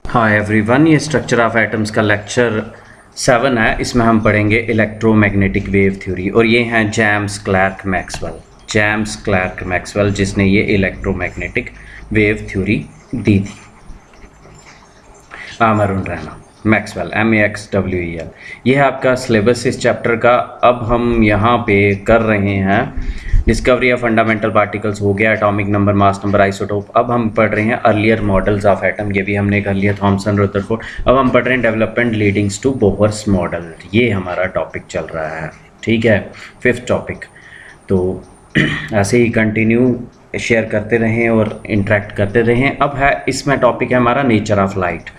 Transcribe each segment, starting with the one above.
Hi everyone, ये structure of atoms का lecture 7 है। इसमें हम पढ़ेंगे इलेक्ट्रोमैग्नेटिक वेव थ्योरी और ये हैं जेम्स क्लर्क मैक्सवेल जिसने ये इलेक्ट्रोमैग्नेटिक वेव थ्योरी दी थी। Arun Raina Maxwell MAXWEL। ये है आपका सिलेबस इस चैप्टर का। अब हम यहाँ पे कर रहे हैं डिस्कवरी ऑफ फंडामेंटल पार्टिकल्स, हो गया atomic number, mass number, isotope. अब हम पढ़ रहे हैं अर्लियर मॉडल्स ऑफ एटम, ये भी हमने कर लिया, थॉमसन रदरफोर्ड। अब हम पढ़ रहे हैं development leadings to Bohr's model. ये हमारा टॉपिक चल रहा है, ठीक है, 5th टॉपिक। तो ऐसे ही कंटिन्यू शेयर करते रहें और इंटरेक्ट करते रहें। अब है इसमें टॉपिक है हमारा नेचर ऑफ लाइट।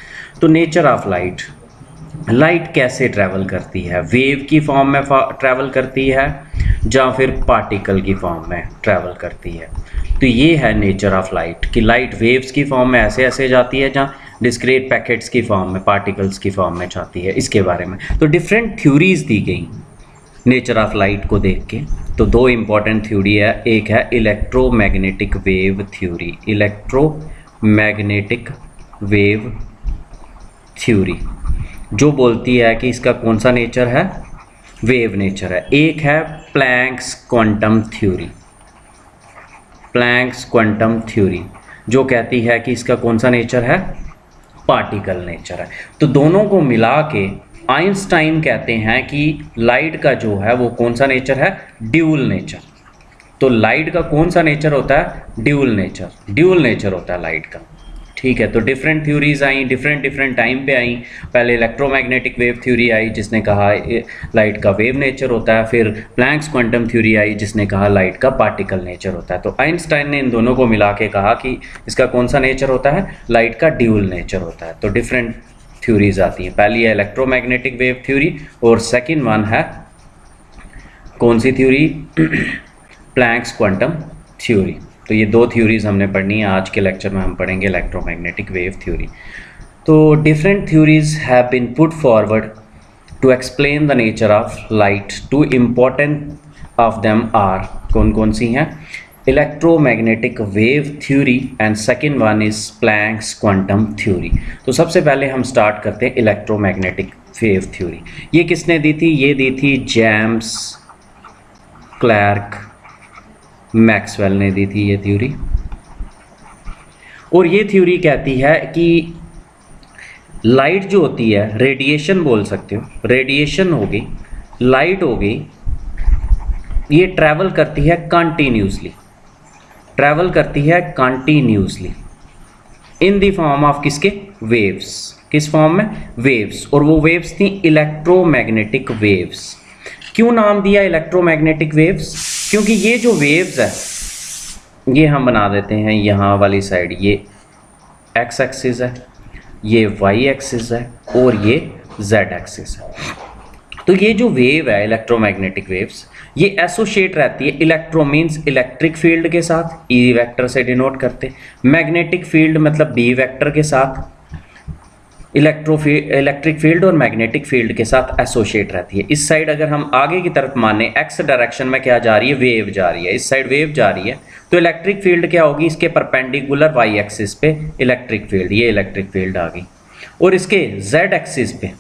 तो नेचर ऑफ लाइट, लाइट कैसे ट्रैवल करती है, वेव की फॉर्म में ट्रैवल करती है या फिर पार्टिकल की फॉर्म में ट्रैवल करती है। तो ये है नेचर ऑफ लाइट कि लाइट वेव्स की फॉर्म में ऐसे ऐसे जाती है, जहाँ डिस्क्रीट पैकेट्स की फॉर्म में, पार्टिकल्स की फॉर्म में जाती है। इसके बारे में तो डिफरेंट थ्योरीज दी गई नेचर ऑफ लाइट को देख के। तो दो इम्पॉर्टेंट थ्योरी है, एक है electromagnetic wave theory, electromagnetic wave theory जो बोलती है कि इसका कौन सा नेचर है, वेव नेचर है। एक है Planck's quantum theory, Planck's quantum theory जो कहती है कि इसका कौन सा नेचर है, पार्टिकल नेचर है। तो दोनों को मिला के आइंस्टाइन कहते हैं कि लाइट का जो है वो कौन सा नेचर है, ड्यूल नेचर। तो लाइट का कौन सा नेचर होता है, ड्यूल नेचर होता है लाइट का, ठीक है। तो डिफरेंट थ्योरीज आई, डिफरेंट टाइम पे आई। पहले इलेक्ट्रोमैग्नेटिक वेव थ्योरी आई जिसने कहा लाइट का वेव नेचर होता है, फिर प्लैंक्स क्वांटम थ्योरी आई जिसने कहा लाइट का पार्टिकल नेचर होता है। तो आइंस्टाइन ने इन दोनों को मिला के कहा कि इसका कौन सा नेचर होता है, लाइट का ड्यूल नेचर होता है। तो डिफरेंट थ्योरीज आती हैं, पहली है इलेक्ट्रोमैग्नेटिक वेव थ्योरी और सेकेंड वन है कौन सी थ्योरी, प्लैंक्स क्वांटम थ्योरी। तो ये दो थ्योरीज हमने पढ़नी है। आज के लेक्चर में हम पढ़ेंगे इलेक्ट्रोमैग्नेटिक वेव थ्योरी। तो different theories have been put forward to explain the nature of light. Two important of them are, कौन कौन सी हैं, electromagnetic wave theory and second one is Planck's quantum theory. तो सबसे पहले हम स्टार्ट करते हैं इलेक्ट्रोमैग्नेटिक वेव थ्योरी। ये किसने दी थी, ये दी थी जेम्स क्लर्क मैक्सवेल ने दी थी ये थ्योरी। और ये थ्योरी कहती है कि लाइट जो होती है, रेडिएशन बोल सकते हो, रेडिएशन हो गई, लाइट हो गई, ये ट्रैवल करती है continuously, in the form of किसके, वेव्स। किस फॉर्म में, वेव्स। और वो वेव्स थी इलेक्ट्रोमैग्नेटिक वेव्स। क्यों नाम दिया इलेक्ट्रोमैग्नेटिक वेव्स, क्योंकि ये जो वेव्स है ये हम बना देते हैं यहाँ वाली साइड, ये एक्स एक्सिस है, ये वाई एक्सिस है और ये जेड एक्सिस है। तो ये जो वेव है इलेक्ट्रोमैग्नेटिक वेव्स, ये एसोसिएट रहती है, इलेक्ट्रो मीन्स इलेक्ट्रिक फील्ड के साथ, ई वेक्टर से डिनोट करते, मैग्नेटिक फील्ड मतलब बी वेक्टर के साथ, इलेक्ट्रिक फील्ड और मैग्नेटिक फील्ड के साथ एसोसिएट रहती है। इस साइड अगर हम आगे की तरफ माने एक्स डायरेक्शन में क्या जा रही है, वेव जा रही है, इस साइड वेव जा रही है, तो इलेक्ट्रिक फील्ड क्या होगी, इसके परपेंडिकुलर वाई एक्सिस पे इलेक्ट्रिक फील्ड, ये इलेक्ट्रिक फील्ड आ गई। और इसके जेड एक्सिस पे,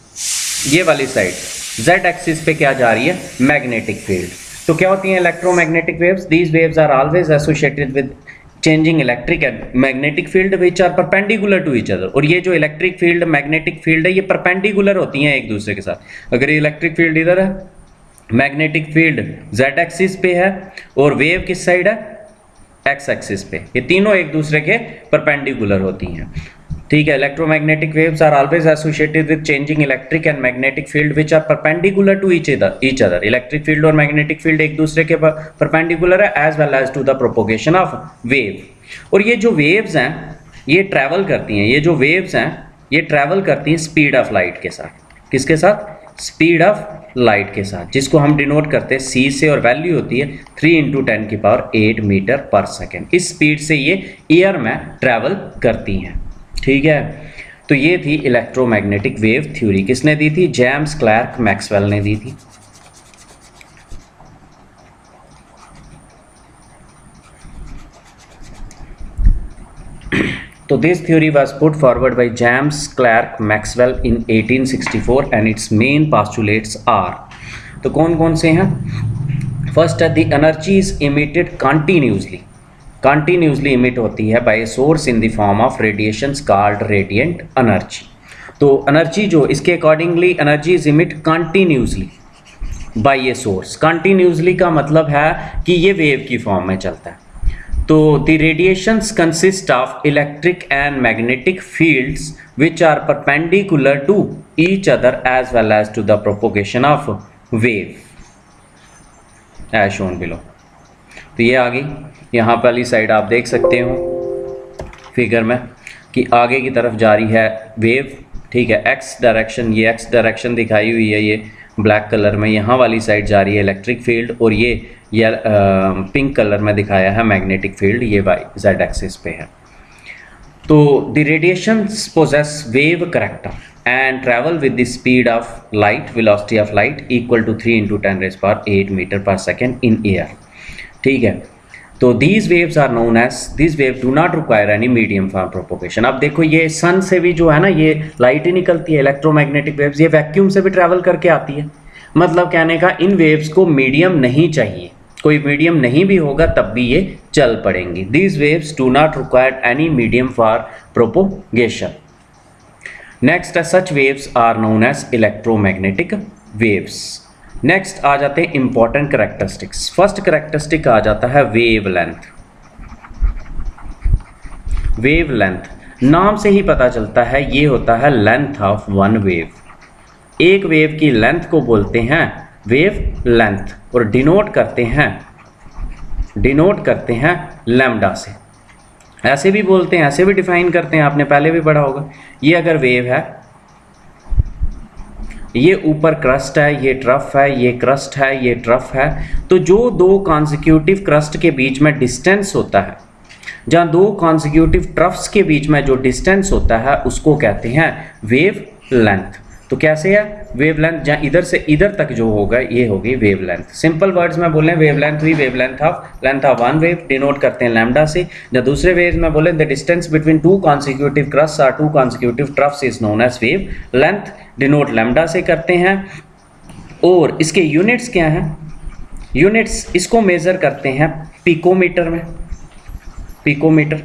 ये वाली साइड जेड एक्सिस पे क्या जा रही है, मैग्नेटिक फील्ड। तो क्या होती है electromagnetic waves, these waves are always associated with changing electric and magnetic field which are perpendicular to each other. और ये जो इलेक्ट्रिक फील्ड मैग्नेटिक फील्ड है ये परपेंडिकुलर होती हैं एक दूसरे के साथ। अगर ये इलेक्ट्रिक फील्ड इधर है, मैग्नेटिक फील्ड जेड एक्सिस पे है और वेव किस साइड है, एक्स एक्सिस पे, ये तीनों एक दूसरे के परपेंडिकुलर होती हैं, ठीक है। Electromagnetic waves are always associated with changing electric and magnetic field which are perpendicular to each other. Electric field और मैग्नेटिक फील्ड एक दूसरे के परपेंडिकुलर है as well as to the propagation of wave. और ये जो वेव्स हैं ये ट्रैवल करती हैं, ये जो वेव्स हैं ये ट्रैवल करती हैं स्पीड ऑफ लाइट के साथ। किसके साथ, स्पीड ऑफ लाइट के साथ, जिसको हम डिनोट करते हैं सी से, और वैल्यू होती है 3 × 10⁸ मीटर पर सेकेंड। इस स्पीड से ये एयर में ट्रैवल करती हैं, ठीक है। तो ये थी इलेक्ट्रोमैग्नेटिक वेव थ्योरी। किसने दी थी, जेम्स क्लर्क मैक्सवेल ने दी थी। तो this theory was put forward by James Clerk Maxwell in 1864 and its main postulates are, तो कौन कौन से हैं? फर्स्ट है the energy is emitted continuously emit होती है by a source in the form of radiations called radiant energy. तो energy जो इसके accordingly energy is emit continuously by a source. Continuously का मतलब है कि ये वेव की फॉर्म में चलता है। तो the radiations consist of electric and magnetic fields which are perpendicular to each other as well as to the propagation of wave as shown below. तो ये आ गई, यहाँ वाली साइड आप देख सकते हो फिगर में कि आगे की तरफ जा रही है वेव, ठीक है, एक्स डायरेक्शन, ये एक्स डायरेक्शन दिखाई हुई है ये ब्लैक कलर में, यहाँ वाली साइड जा रही है इलेक्ट्रिक फील्ड, और ये पिंक कलर में दिखाया है मैग्नेटिक फील्ड, ये वाई जेड एक्सिस पे है। तो the radiations possess wave character and travel with the speed of light, velocity of light equal to 3 × 10⁸ metre per second in air, ठीक है। तो these waves are known as, these wave do not require any medium for propagation. अब देखो ये सन से भी जो है ना ये लाइट ही निकलती है, इलेक्ट्रोमैग्नेटिक वेव्स, ये वैक्यूम से भी ट्रैवल करके आती है। मतलब कहने का इन वेव्स को मीडियम नहीं चाहिए, कोई मीडियम नहीं भी होगा तब भी ये चल पड़ेंगी। These waves do not require any medium for propagation. Next such waves are known as electromagnetic waves. Next आ जाते हैं इंपॉर्टेंट करेक्टरिस्टिक्स। फर्स्ट करेक्टरिस्टिक आ जाता है वेवलेंथ। वेवलेंथ नाम से ही पता चलता है ये होता है लेंथ ऑफ वन वेव। एक वेव की लेंथ को बोलते हैं वेव लेंथ और डिनोट करते हैं लैम्डा से। ऐसे भी बोलते हैं, ऐसे भी डिफाइन करते हैं, आपने पहले भी पढ़ा होगा। ये अगर वेव है, ये ऊपर क्रस्ट है, ये ट्रफ है, ये क्रस्ट है, ये ट्रफ है, तो जो दो कॉन्सिक्यूटिव क्रस्ट के बीच में डिस्टेंस होता है, जहाँ दो कॉन्सिक्यूटिव ट्रफ्स के बीच में जो डिस्टेंस होता है उसको कहते हैं वेव लेंथ। तो कैसे है वेव लेंथ? जहाँ इधर से इधर तक जो होगा ये होगी वेव लेंथ। सिंपल वर्ड्स में बोलें वेव लेंथ हुई wavelength of one wave, denote करते हैं लैम्डा से। जब दूसरे वेव में बोले the distance between two consecutive crest और two consecutive troughs is known as wavelength, denote lambda से करते हैं। और इसके यूनिट्स क्या हैं? यूनिट्स इसको मेजर करते हैं पिकोमीटर में। पिकोमीटर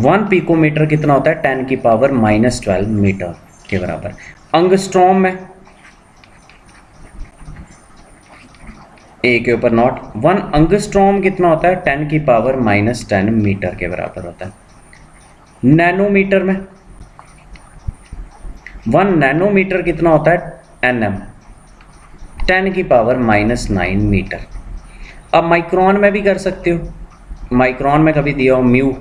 1 पिकोमीटर कितना होता है? 10⁻⁻12 मीटर के बराबर। अंगस्ट्रॉम में ए के ऊपर नॉट 1 अंगस्ट्रॉम कितना होता है? 10⁻⁻10 मीटर के बराबर होता है। नैनोमीटर में 1 नैनोमीटर कितना होता है? nm 10⁻⁻9 metre. अब माइक्रोन में भी कर सकते हो, माइक्रोन में कभी दिया हो म्यू,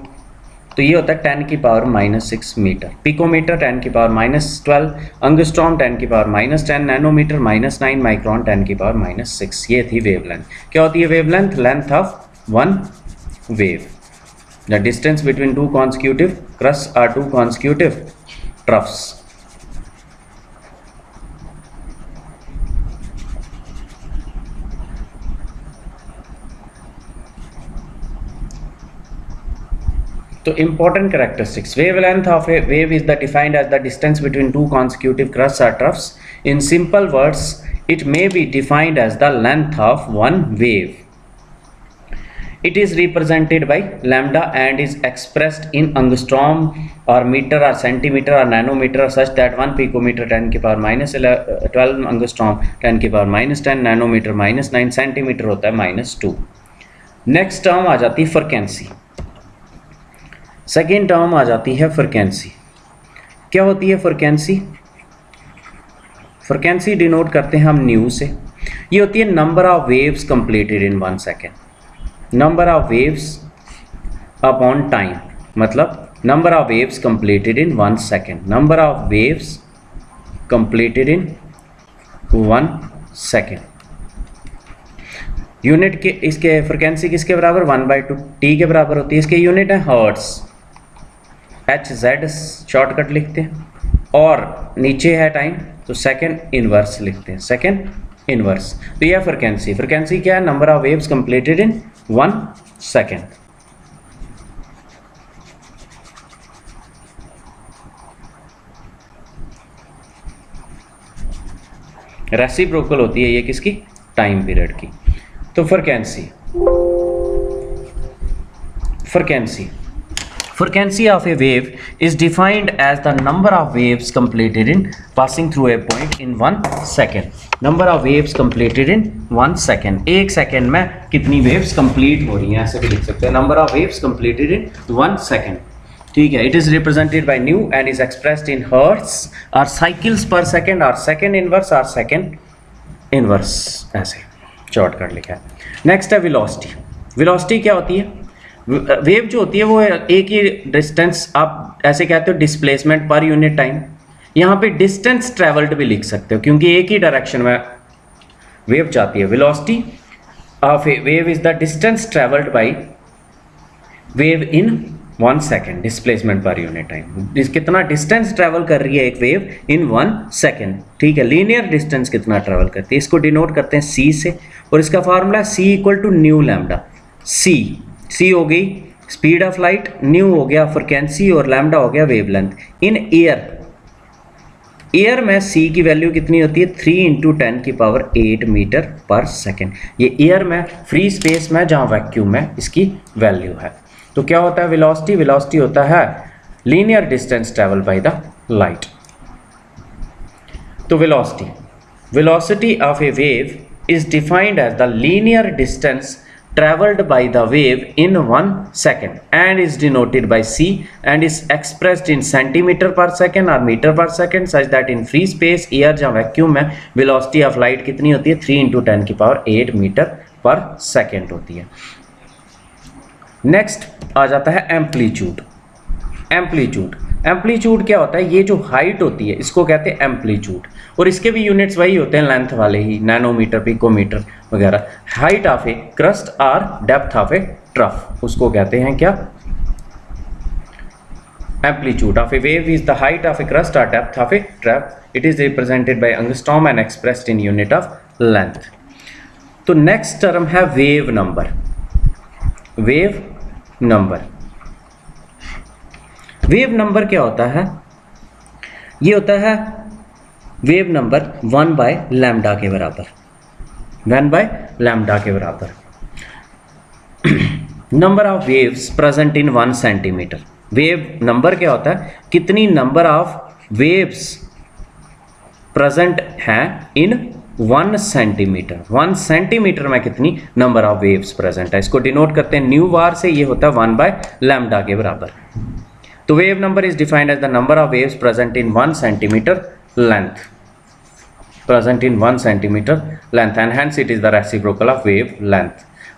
तो ये होता है 10⁻⁻6 metre. Picometre 10⁻⁻12, angstrom 10⁻⁻10, nanometre -9, micron 10⁻⁻6। ये थी वेवलेंथ। क्या होती है wavelength? Length of one wave, the distance between two consecutive crest or two consecutive troughs. तो important characteristics, wavelength of a wave is defined as the distance between two consecutive crusts or troughs. In simple words, it may be defined as the length of one wave. It is represented by lambda and is expressed in angstrom or meter or centimeter or nanometer such that 1 picometer 10⁻⁻12 angstrom 10⁻⁻10 nanometer -9 centimeter होता है -2। Next term आ जाती है frequency. Second term आ जाती है frequency. क्या होती है frequency? Frequency denote करते हैं हम न्यू से। ये होती है number of waves completed in 1 second. Number of waves upon time, मतलब number of waves completed in 1 second. Number of waves completed in 1 second. Unit के इसके फ्रीक्वेंसी किसके बराबर? 1/2 टी के बराबर होती है। इसके यूनिट है हर्ट्स, HZ शॉर्टकट लिखते हैं, और नीचे है टाइम तो सेकेंड इनवर्स लिखते हैं, सेकेंड इनवर्स। तो यह फ्रीक्वेंसी। फ्रीक्वेंसी क्या है? Number of waves completed in 1 second. Reciprocal होती है ये किसकी, टाइम पीरियड की। तो frequency of a wave is defined as the number of waves completed in passing through a point in 1 second. Number of waves completed in 1 second. एक second में कितनी waves complete हो रही हैं, ऐसे भी लिख सकते हैं, number of waves completed in 1 second. ठीक है, it is represented by nu and is expressed in hertz or cycles per second or second inverse or second inverse, ऐसे शॉर्टकट लिखा है। नेक्स्ट है वेलोसिटी क्या होती है, वेव जो होती है वो एक ही डिस्टेंस, आप ऐसे कहते हो डिस्प्लेसमेंट पर यूनिट टाइम, यहाँ पे डिस्टेंस ट्रेवल्ड भी लिख सकते हो क्योंकि एक ही डायरेक्शन में वेव जाती है। Velocity of a wave is the distance travelled by wave in 1 second, displacement per unit time, कितना डिस्टेंस ट्रेवल कर रही है एक वेव इन 1 सेकेंड। ठीक है, लीनियर डिस्टेंस कितना ट्रेवल करती है, इसको डिनोट करते हैं सी से, और इसका formula C equal to nu lambda. C हो गई स्पीड ऑफ लाइट, न्यू हो गया फ्रीक्वेंसी, और लैम्डा हो गया वेवलेंथ। इन एयर में सी की वैल्यू कितनी होती है, 3 × 10⁸ मीटर पर सेकेंड। ये एयर में, फ्री स्पेस में, जहाँ वैक्यूम में इसकी वैल्यू है। तो क्या होता है वेलोसिटी होता है linear distance travel by the light. तो velocity of a wave is defined as the linear distance traveled by the wave in 1 second and is denoted by c and is expressed in centimeter per second or meter per second such that in free space air जहाँ vacuum में velocity of light कितनी होती है, 3 × 10⁸ metre per second होती है। Next आ जाता है एम्पलीट्यूड क्या होता है, ये जो हाइट होती है इसको कहते हैं एम्पलीट्यूड, और इसके भी यूनिट्स वही होते हैं लेंथ वाले ही, नैनोमीटर, पिकोमीटर वगैरह। हाइट ऑफ ए क्रस्ट और डेप्थ ऑफ ए ट्रफ, उसको कहते हैं क्या, amplitude of a wave is the height of a crest और depth of a trough. It is represented by angstrom and expressed in unit of length. तो next term है wave number. Wave number क्या होता है, ये होता है wave number 1/λ के बराबर, 1/λ के बराबर। Number of waves present in 1 centimetre. Wave number क्या होता है, कितनी नंबर ऑफ वेव्स प्रेजेंट हैं इन 1 सेंटीमीटर। 1 सेंटीमीटर में कितनी नंबर ऑफ वेव्स प्रेजेंट है, इसको डिनोट करते हैं न्यू बार से, ये होता है 1/λ के बराबर। तो wave number is defined as the number of waves present in 1 centimetre length, and hence it is the reciprocal of wavelength.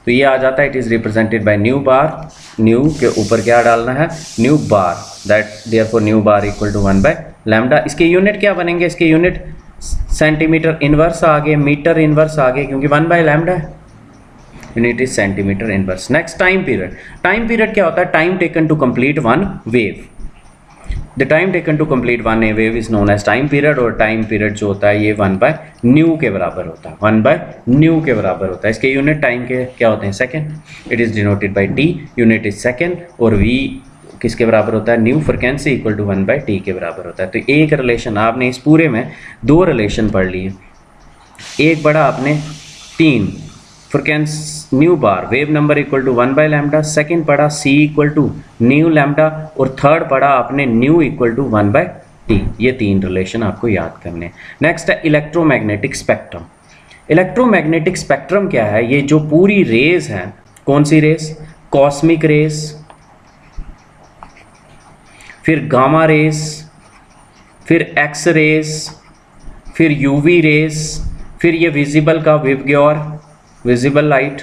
तो ये आ जाता है, it is represented by nu bar, nu के ऊपर क्या डालना है, nu bar, that therefore nu bar equal to 1/λ। इसके यूनिट क्या बनेंगे, इसके यूनिट सेंटीमीटर इनवर्स आ गए, मीटर इनवर्स आ गए, क्योंकि 1/λ है, unit is centimetre inverse. Next time period क्या होता है, time taken to complete one wave. The time taken to complete one wave is known as time period, और टाइम पीरियड जो होता है ये 1/ν के बराबर होता है, 1/ν के बराबर होता है। इसके यूनिट टाइम के क्या होते हैं, second. It is denoted by T, unit is second, और वी किसके बराबर होता है, new frequency equal to 1/t के बराबर होता है। तो एक रिलेशन, आपने इस पूरे में 2 रिलेशन पढ़ लिए, एक पढ़ा आपने 3 frequency nu bar, wave number equal to 1/λ, second पढ़ा c equal to nu lambda, और थर्ड पढ़ा आपने न्यू इक्वल टू 1/t। ये 3 रिलेशन आपको याद करने हैं। नेक्स्ट है इलेक्ट्रोमैग्नेटिक स्पेक्ट्रम। इलेक्ट्रोमैग्नेटिक स्पेक्ट्रम क्या है, ये जो पूरी रेज हैं, कौन सी रेज, कॉस्मिक रेज, फिर गामा रेज, फिर एक्स रेज, फिर यूवी रेज, फिर ये विजिबल का विवग्योर, विजिबल लाइट,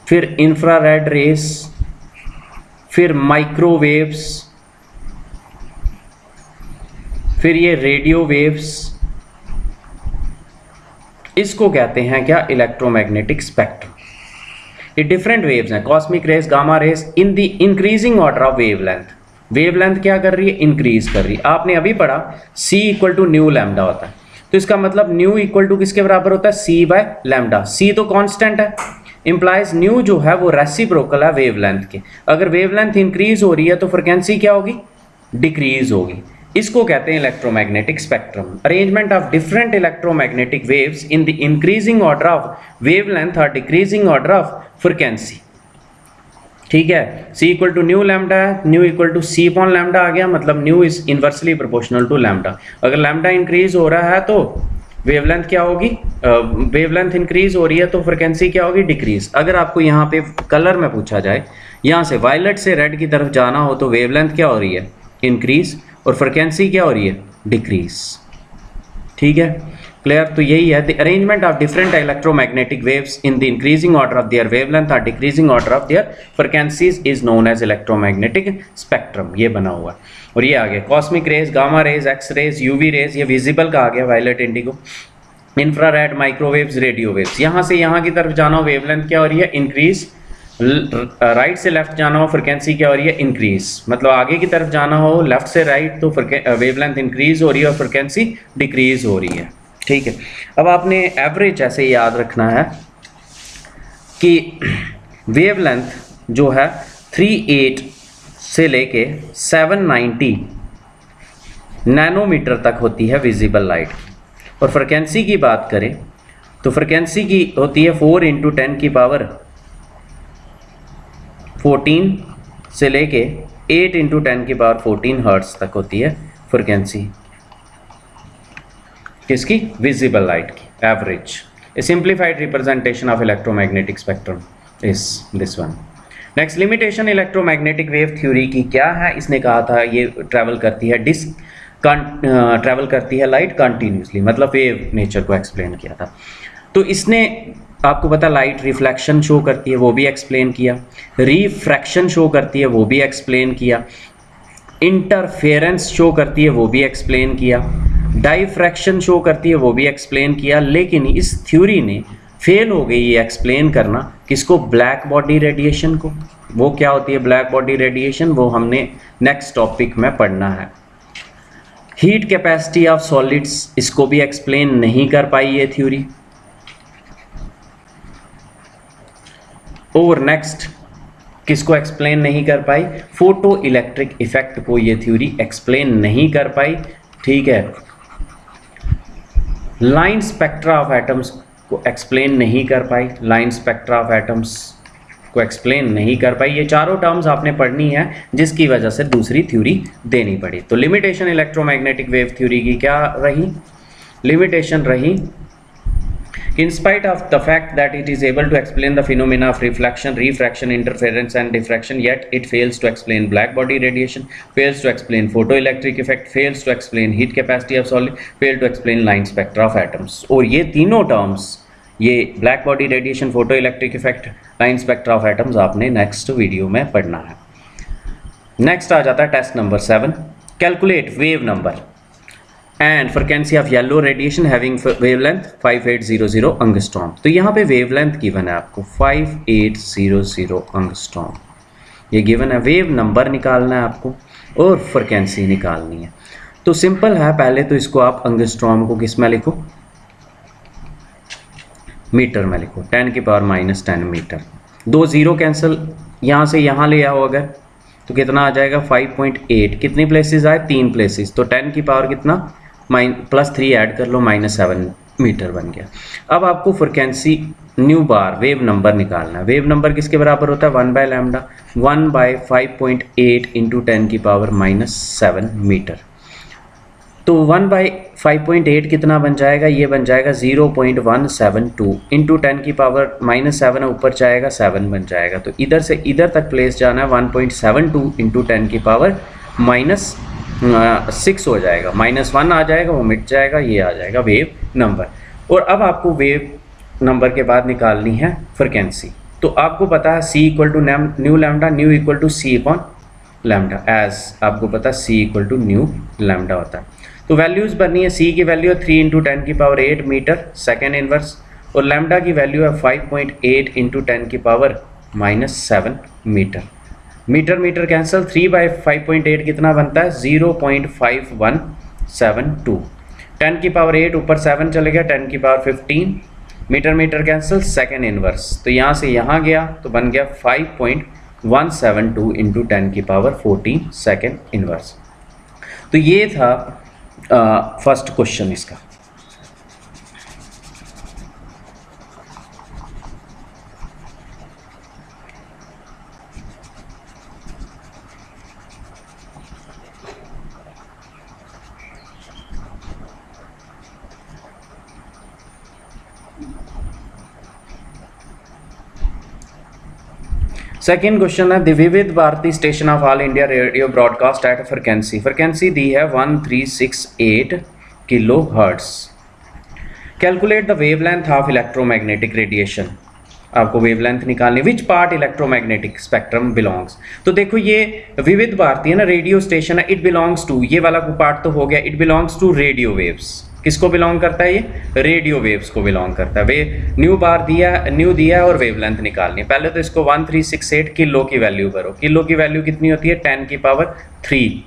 फिर इंफ्रारेड रेज, फिर माइक्रोवेव्स, फिर ये रेडियो वेव्स, इसको कहते हैं क्या, इलेक्ट्रोमैग्नेटिक स्पेक्ट्रम। ये डिफरेंट वेव्स हैं, cosmic rays, gamma raise, in the increasing order of wavelength. Wavelength क्या कर रही है, इंक्रीज कर रही है। आपने अभी पढ़ा c equal to nu lambda होता है, तो इसका मतलब न्यू इक्वल टू किसके बराबर होता है, c/λ। c तो कांस्टेंट है, इंप्लाइज न्यू जो है वो रेसिप्रोकल है वेवलेंथ के। अगर वेवलेंथ इंक्रीज हो रही है तो फ्रिक्वेंसी क्या होगी, डिक्रीज होगी। इसको कहते हैं electromagnetic spectrum. Arrangement of different electromagnetic waves in the increasing order of wavelength और डिक्रीजिंग ऑर्डर ऑफ फ्रीक्वेंसी। ठीक है, C equal to nu lambda है, nu equal to C upon lambda आ गया, मतलब nu is inversely proportional to lambda. अगर lambda increase हो रहा है तो वेवलेंथ क्या होगी, वेवलेंथ इंक्रीज हो रही है तो फ्रिक्वेंसी क्या होगी, डिक्रीज। अगर आपको यहाँ पे कलर में पूछा जाए, यहाँ से वायलेट से रेड की तरफ जाना हो तो वेवलेंथ क्या हो रही है, इंक्रीज, और फ्रिक्वेंसी क्या हो रही है, डिक्रीज। ठीक है, क्लियर। तो यही है, the arrangement of different electromagnetic waves in the increasing order of their wavelength और decreasing order of their frequencies is known as electromagnetic spectrum. ये बना हुआ है। और ये आ गया cosmic rays, gamma rays, X rays, UV rays, ये विजिबल का आ गया, violet, indigo, infrared, microwaves, radio waves. यहाँ से यहाँ की तरफ जाना हो वेवलेंथ क्या हो रही है, इंक्रीज, राइट से लेफ्ट जाना हो फ्रिक्वेंसी क्या हो रही है, इंक्रीज। मतलब आगे की तरफ जाना हो लेफ्ट से राइट तो वेवलेंथ इंक्रीज हो रही है और फ्रिक्वेंसी डिक्रीज हो रही है। ठीक है, अब आपने एवरेज ऐसे याद रखना है कि वेवलेंथ जो है 38 से लेके 790 नैनोमीटर तक होती है विजिबल लाइट की। और फ्रिक्वेंसी की बात करें तो फ्रिक्वेंसी की होती है 4 × 10 की पावर 14 से लेके 8 × 10 की पावर 14 हर्ट्ज तक होती है फ्रिक्वेंसी किसकी, विजिबल लाइट की। Average, A simplified representation of electromagnetic spectrum is this one. Next, limitation electromagnetic wave theory की क्या है, इसने कहा था ये ट्रैवल करती है ट्रैवल करती है लाइट कंटिन्यूसली, मतलब वेव नेचर को एक्सप्लेन किया था। तो इसने आपको पता लाइट रिफ्लेक्शन शो करती है, वो भी एक्सप्लेन किया, रिफ्रैक्शन शो करती है, वो भी एक्सप्लेन किया, इंटरफेरेंस शो करती है, वो भी एक्सप्लेन किया, डाइफ्रैक्शन शो करती है, वो भी एक्सप्लेन किया। लेकिन इस थ्योरी ने फेल हो गई ये एक्सप्लेन करना, किसको, ब्लैक बॉडी रेडिएशन को। वो क्या होती है ब्लैक बॉडी रेडिएशन, वो हमने नेक्स्ट टॉपिक में पढ़ना है। हीट कैपेसिटी ऑफ सॉलिड्स, इसको भी एक्सप्लेन नहीं कर पाई ये थ्योरी। और नेक्स्ट किसको एक्सप्लेन नहीं कर पाई, फोटो इलेक्ट्रिक इफेक्ट को ये थ्योरी एक्सप्लेन नहीं कर पाई। ठीक है, लाइन स्पेक्ट्रा ऑफ एटम्स को एक्सप्लेन नहीं कर पाई, लाइन स्पेक्ट्रा ऑफ एटम्स को एक्सप्लेन नहीं कर पाई। ये चारों टर्म्स आपने पढ़नी है, जिसकी वजह से दूसरी थ्योरी देनी पड़ी। तो लिमिटेशन इलेक्ट्रोमैग्नेटिक वेव थ्योरी की क्या रही, लिमिटेशन रही, in spite of the fact that it is able to explain the phenomena of reflection, refraction, interference and diffraction, yet it fails to explain black body radiation, fails to explain photoelectric effect, fails to explain heat capacity of solid, fail to explain line spectra of atoms। और ये तीनों terms, ये black body radiation, photo electric effect, line spectra of atoms आपने next video में पढ़ना है। Next आ जाता है test number 7, calculate wave number and frequency of yellow radiation having wavelength 5800 angstrom. तो यहाँ पे वेवलेंथ गिवन है आपको 5800 एंगस्ट्रॉम, ये गिवन है। वेव नंबर निकालना है आपको और फ्रिक्वेंसी निकालनी है। तो सिंपल है, पहले तो इसको आप एंगस्ट्रॉम को किस में लिखो, मीटर में लिखो, 10 की पावर -10 मीटर। 2 0 कैंसिल, यहाँ से यहाँ ले आओ अगर, तो कितना आ जाएगा 5.8। कितनी प्लेसेस आए, 3 प्लेसेस, तो 10 की पावर कितना +3 ऐड कर लो, -7 मीटर बन गया। अब आपको frequency nu bar wave number निकालना है। वेव नंबर किसके बराबर होता है, 1/λ, 1/5.8 × 10 की पावर -7 मीटर। तो 1/5.8 कितना बन जाएगा, ये बन जाएगा 0.172 × 10 की पावर -7 है, ऊपर जाएगा 7 बन जाएगा। तो इधर से इधर तक प्लेस जाना है, 1.72 × 10 की पावर -6 हो जाएगा, -1 आ जाएगा, वो मिट जाएगा, ये आ जाएगा वेव नंबर। और अब आपको वेव नंबर के बाद निकालनी है फ्रिक्वेंसी। तो आपको पता है C = nu lambda, nu = C upon lambda, as आपको पता है C = न्यू लैम्डा होता है। तो वैल्यूज़ बननी है, C की वैल्यू है 3 × 10 की पावर 8 मीटर सेकेंड इनवर्स, और लैम्डा की वैल्यू है 5.8 × 10 की power -7 metre. Metre metre cancel, 3/5.8 कितना बनता है, 0.5172। 10 की पावर 8 ऊपर 7 चले गया, 10 की power 15, metre metre cancel, second inverse, तो यहाँ से यहाँ गया तो बन गया 5.172 × 10 की पावर 14 सेकेंड इनवर्स। तो ये था फर्स्ट क्वेश्चन इसका। सेकेंड क्वेश्चन है, the Vividh Bharati station of All India Radio broadcast at frequency दी है 1368 kilohertz. Calculate the wavelength of electromagnetic radiation, आपको वेवलेंथ निकालनी, which part electromagnetic spectrum belongs. तो देखो ये विविध भारती है ना, रेडियो स्टेशन है, इट बिलोंग्स टू, ये वाला पार्ट तो हो गया, it belongs to radio waves. किसको बिलोंग करता है? ये रेडियो वेव्स को बिलोंग करता है। वे न्यू दिया है और वेवलेंथ निकालनी है। पहले तो इसको 1368 किलो की वैल्यू करो। किलो की वैल्यू कितनी होती है? 10 की पावर 3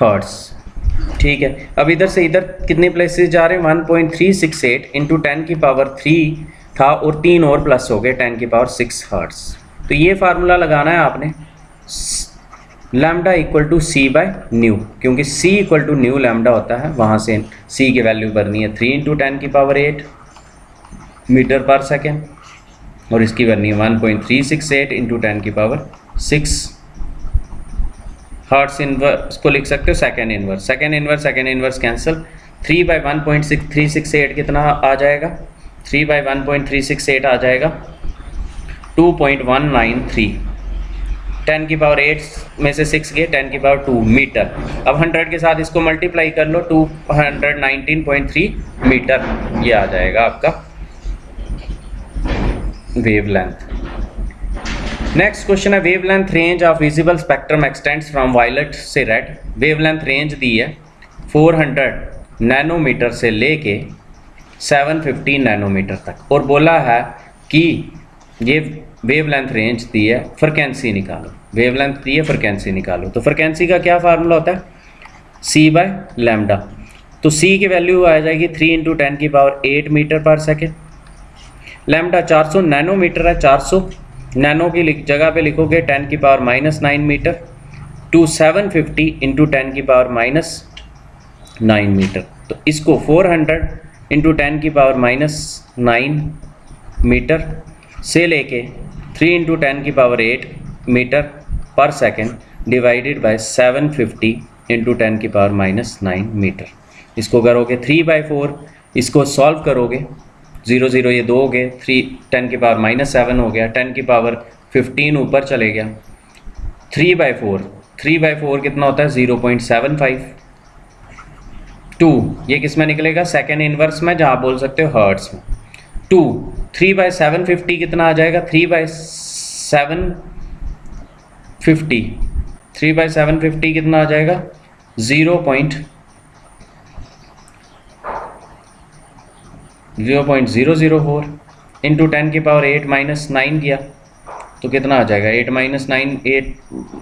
हर्ट्स। ठीक है, अब इधर से इधर कितने प्लेसेस जा रहे हैं? 1.368 इंटू 10 की पावर 3 था और 3 और प्लस हो गए 10 की पावर 6 हर्ट्स। तो ये फार्मूला लगाना है आपने, lambda equal to C by nu, क्योंकि C equal to nu lambda होता है, वहाँ से सी की वैल्यू भरनी है 3 इंटू 10 की पावर 8 मीटर पर सेकेंड, और इसकी भरनी है 1.368 इंटू 10 की पावर 6 हर्ट्स। इनवर्स को लिख सकते हो सेकेंड इनवर्स कैंसिल, 3 बाई 1.368 कितना आ जाएगा? 3 बाई 1.368 आ जाएगा 2.193, 10 की पावर 8 में से 6 गए, 10 की पावर 2 मीटर। अब 100 के साथ इसको मल्टीप्लाई कर लो, 219.3 मीटर ये आ जाएगा आपका वेवलेंथ। नेक्स्ट क्वेश्चन है, wavelength range of visible spectrum extends from violet से रेड। वेवलेंथ रेंज दी है 400 नैनोमीटर से लेके 750 नैनोमीटर तक, और बोला है कि ये वेवलेंथ रेंज दी है, फ्रिक्वेंसी निकालो। वेवलेंथ दी है, फ्रिक्वेंसी निकालो। तो फ्रिक्वेंसी का क्या फार्मूला होता है? सी बाय लैम्डा। तो सी की वैल्यू आ जाएगी 3 इंटू 10 की power 8 metre per second. Lambda 400 nanometre है, 400 नैनो की जगह पे लिखोगे 10 की पावर -9 मीटर टू 750 इंटू 10 की पावर -9 मीटर। तो इसको 400 इंटू 10 की पावर -9 मीटर से लेके 3 इंटू 10 की power 8 metre per second divided by 750 into 10 की पावर -9 मीटर। इसको करोगे 3/4, इसको सॉल्व करोगे 0 0 ये 2 हो गए, 3 10 की पावर -7 हो गया, 10 की पावर 15 ऊपर चले गया, 3/4 कितना होता है? 0.75। 2 ये किस में निकलेगा? सेकेंड इनवर्स में, जहाँ बोल सकते हो हर्ट्स में। 2 3/750 कितना आ जाएगा? 3/750 कितना आ जाएगा? 0.004 इंटू 10 की पावर 8 -9 किया तो कितना आ जाएगा? 8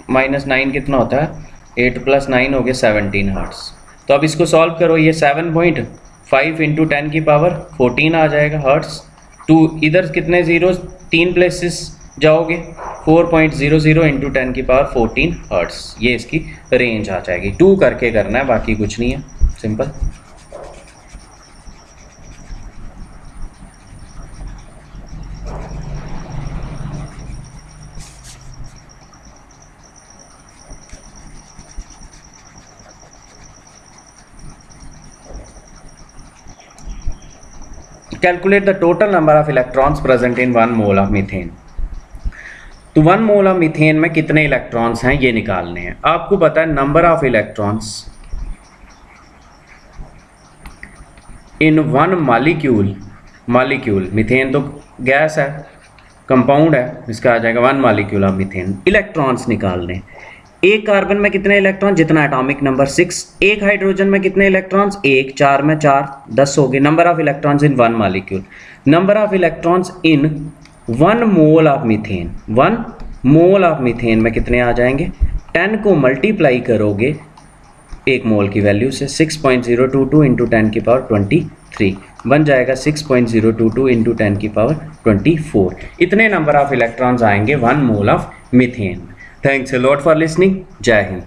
-9 कितना होता है? 8 + 9 हो गया 17 हर्ट्स। तो अब इसको सॉल्व करो, ये 7.5 इंटू 10 की पावर 14 आ जाएगा हर्ट्स। 2 इधर कितने जीरोस? 3 प्लेसेस जाओगे, 4.00 इंटू 10 की पावर 14 हर्ट्स, ये इसकी रेंज आ जाएगी। 2 करके करना है, बाकी कुछ नहीं है, simple. Calculate the total number of electrons present in 1 mole of methane. तो 1 मोल ऑफ मीथेन में कितने इलेक्ट्रॉन्स हैं ये निकालने हैं। आपको पता है number of electrons in 1 molecule, methane तो गैस है, कंपाउंड है, इसका आ जाएगा 1 मॉलिक्यूल ऑफ मीथेन। इलेक्ट्रॉन्स निकालने, एक कार्बन में कितने इलेक्ट्रॉन? जितना एटॉमिक नंबर 6। एक हाइड्रोजन में कितने इलेक्ट्रॉन्स? 1। 4 में 4, 10 हो गए। Number of electrons in 1 molecule, number of electrons in 1 mole of methane. 1 mole of methane में कितने आ जाएंगे? 10 को मल्टीप्लाई करोगे 1 मोल की वैल्यू से, 6.022 इंटू 10 की पावर 23 बन जाएगा 6.022 इंटू 10 की पावर 24। इतने नंबर ऑफ इलेक्ट्रॉन्स आएंगे 1 mole of methane. Thanks a lot for listening. Jai Hind.